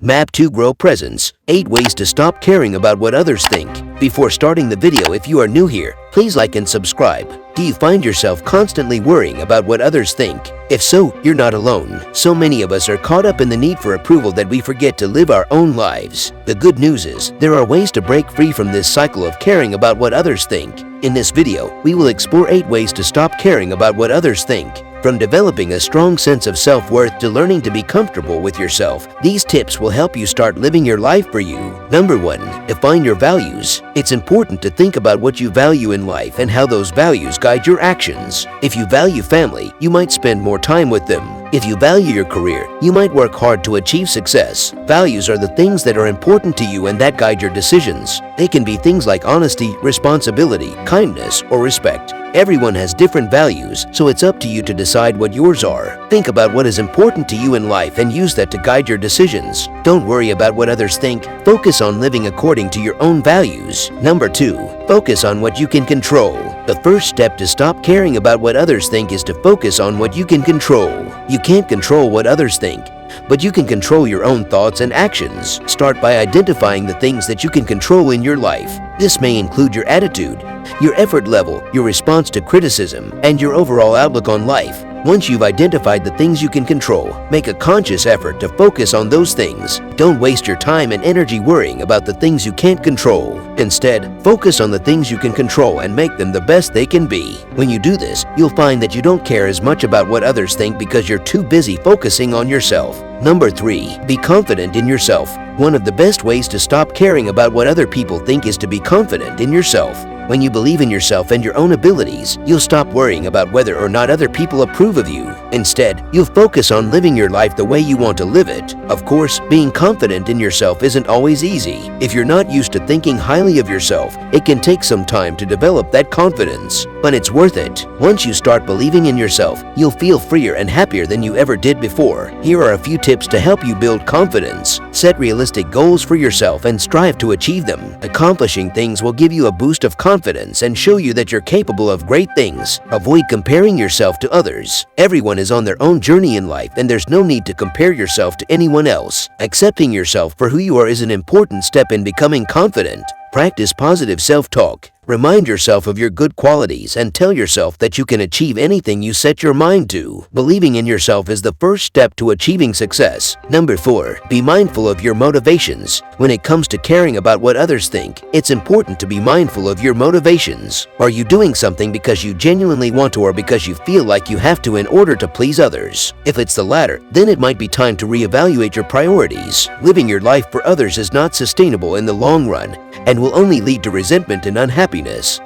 Map to Grow Presence, 8 Ways to Stop Caring About What Others Think. Before starting the video, if you are new here, please like and subscribe. Do you find yourself constantly worrying about what others think? If so, you're not alone. So many of us are caught up in the need for approval that we forget to live our own lives. The good news is, there are ways to break free from this cycle of caring about what others think. In this video, we will explore 8 ways to stop caring about what others think. From developing a strong sense of self-worth to learning to be comfortable with yourself, these tips will help you start living your life for you. Number 1. Define your values. It's important to think about what you value in life and how those values guide your actions. If you value family, you might spend more time with them. If you value your career, you might work hard to achieve success. Values are the things that are important to you and that guide your decisions. They can be things like honesty, responsibility, kindness, or respect. Everyone has different values, so it's up to you to decide what yours are. Think about what is important to you in life and use that to guide your decisions. Don't worry about what others think. Focus on living according to your own values. Number 2. Focus on what you can control. The first step to stop caring about what others think is to focus on what you can control. You can't control what others think, but you can control your own thoughts and actions. Start by identifying the things that you can control in your life. This may include your attitude, your effort level, your response to criticism, and your overall outlook on life. Once you've identified the things you can control, make a conscious effort to focus on those things. Don't waste your time and energy worrying about the things you can't control. Instead, focus on the things you can control and make them the best they can be. When you do this, you'll find that you don't care as much about what others think because you're too busy focusing on yourself. Number 3. Be confident in yourself. One of the best ways to stop caring about what other people think is to be confident in yourself. When you believe in yourself and your own abilities, you'll stop worrying about whether or not other people approve of you. Instead, you'll focus on living your life the way you want to live it. Of course, being confident in yourself isn't always easy. If you're not used to thinking highly of yourself, it can take some time to develop that confidence. But it's worth it. Once you start believing in yourself, you'll feel freer and happier than you ever did before. Here are a few tips to help you build confidence. Set realistic goals for yourself and strive to achieve them. Accomplishing things will give you a boost of confidence and show you that you're capable of great things. Avoid comparing yourself to others. Everyone is on their own journey in life, and there's no need to compare yourself to anyone else. Accepting yourself for who you are is an important step in becoming confident. Practice positive self-talk. Remind yourself of your good qualities and tell yourself that you can achieve anything you set your mind to. Believing in yourself is the first step to achieving success. Number 4. Be mindful of your motivations. When it comes to caring about what others think, it's important to be mindful of your motivations. Are you doing something because you genuinely want to or because you feel like you have to in order to please others? If it's the latter, then it might be time to reevaluate your priorities. Living your life for others is not sustainable in the long run and will only lead to resentment and unhappiness.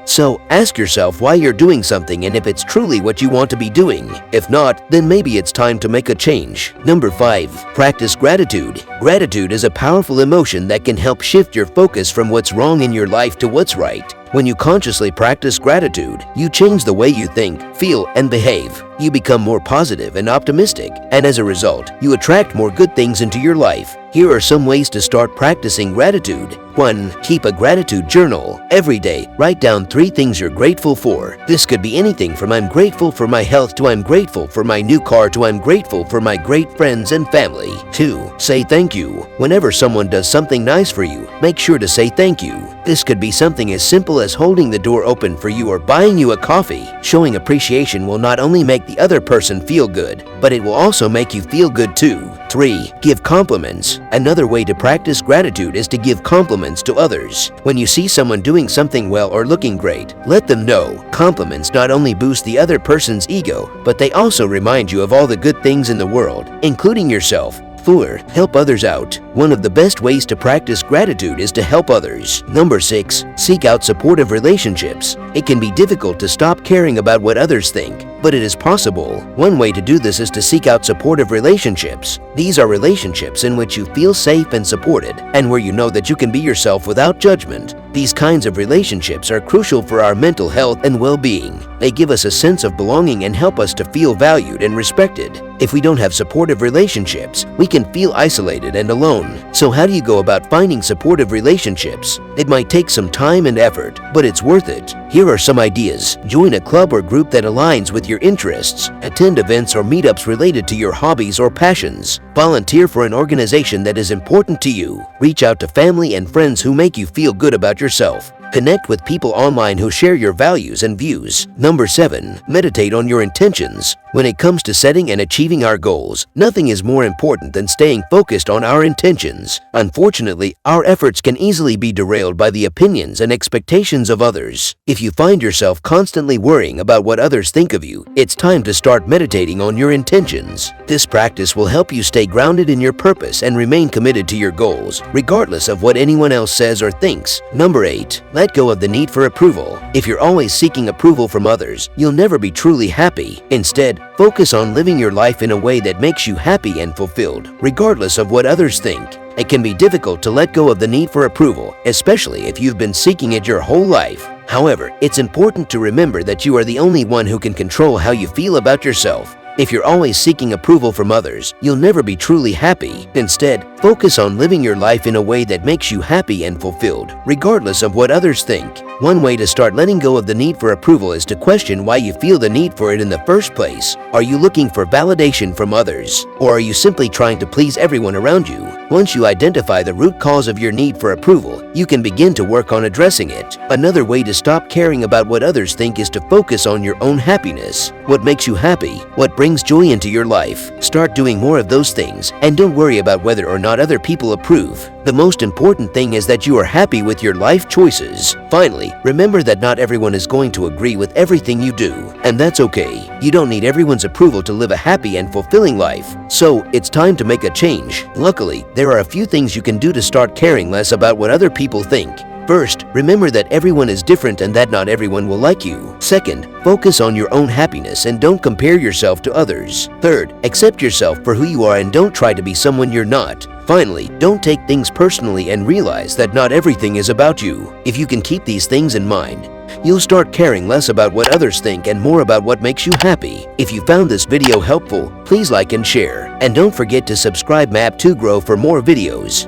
So ask yourself why you're doing something and if it's truly what you want to be doing. If not, then maybe it's time to make a change. Number 5. Practice gratitude. Gratitude is a powerful emotion that can help shift your focus from what's wrong in your life to what's right. When you consciously practice gratitude, you change the way you think, feel, and behave. You become more positive and optimistic, and as a result, you attract more good things into your life. Here are some ways to start practicing gratitude. 1. Keep a gratitude journal. Every day, write down 3 things you're grateful for. This could be anything from I'm grateful for my health to I'm grateful for my new car to I'm grateful for my great friends and family. 2. Say thank you. Whenever someone does something nice for you, make sure to say thank you. This could be something as simple as holding the door open for you or buying you a coffee. Showing appreciation will not only make the other person feel good, but it will also make you feel good too. 3. Give compliments. Another way to practice gratitude is to give compliments to others. When you see someone doing something well or looking great, let them know. Compliments not only boost the other person's ego, but they also remind you of all the good things in the world, including yourself. 4. Help others out. One of the best ways to practice gratitude is to help others. Number 6. Seek out supportive relationships. It can be difficult to stop caring about what others think, but it is possible. One way to do this is to seek out supportive relationships. These are relationships in which you feel safe and supported, and where you know that you can be yourself without judgment. These kinds of relationships are crucial for our mental health and well-being. They give us a sense of belonging and help us to feel valued and respected. If we don't have supportive relationships, we can feel isolated and alone. So how do you go about finding supportive relationships? It might take some time and effort, but it's worth it. Here are some ideas. Join a club or group that aligns with your interests. Attend events or meetups related to your hobbies or passions. Volunteer for an organization that is important to you. Reach out to family and friends who make you feel good about yourself. Connect with people online who share your values and views. Number 7. Meditate on your intentions. When it comes to setting and achieving our goals, nothing is more important than staying focused on our intentions. Unfortunately, our efforts can easily be derailed by the opinions and expectations of others. If you find yourself constantly worrying about what others think of you, it's time to start meditating on your intentions. This practice will help you stay grounded in your purpose and remain committed to your goals, regardless of what anyone else says or thinks. Number 8. Let go of the need for approval. If you're always seeking approval from others, you'll never be truly happy. Instead, focus on living your life in a way that makes you happy and fulfilled, regardless of what others think. It can be difficult to let go of the need for approval, especially if you've been seeking it your whole life. However, it's important to remember that you are the only one who can control how you feel about yourself. If you're always seeking approval from others, you'll never be truly happy. Instead, focus on living your life in a way that makes you happy and fulfilled, regardless of what others think. One way to start letting go of the need for approval is to question why you feel the need for it in the first place. Are you looking for validation from others? Or are you simply trying to please everyone around you? Once you identify the root cause of your need for approval, you can begin to work on addressing it. Another way to stop caring about what others think is to focus on your own happiness. What makes you happy? What brings joy into your life? Start doing more of those things, and don't worry about whether or not other people approve. The most important thing is that you are happy with your life choices. Finally, remember that not everyone is going to agree with everything you do, and that's okay. You don't need everyone's approval to live a happy and fulfilling life. So, it's time to make a change. Luckily, there are a few things you can do to start caring less about what other people think. First, remember that everyone is different and that not everyone will like you. Second, focus on your own happiness and don't compare yourself to others. Third, accept yourself for who you are and don't try to be someone you're not. Finally, don't take things personally and realize that not everything is about you. If you can keep these things in mind, you'll start caring less about what others think and more about what makes you happy. If you found this video helpful, please like and share. And don't forget to subscribe to Grow for more videos.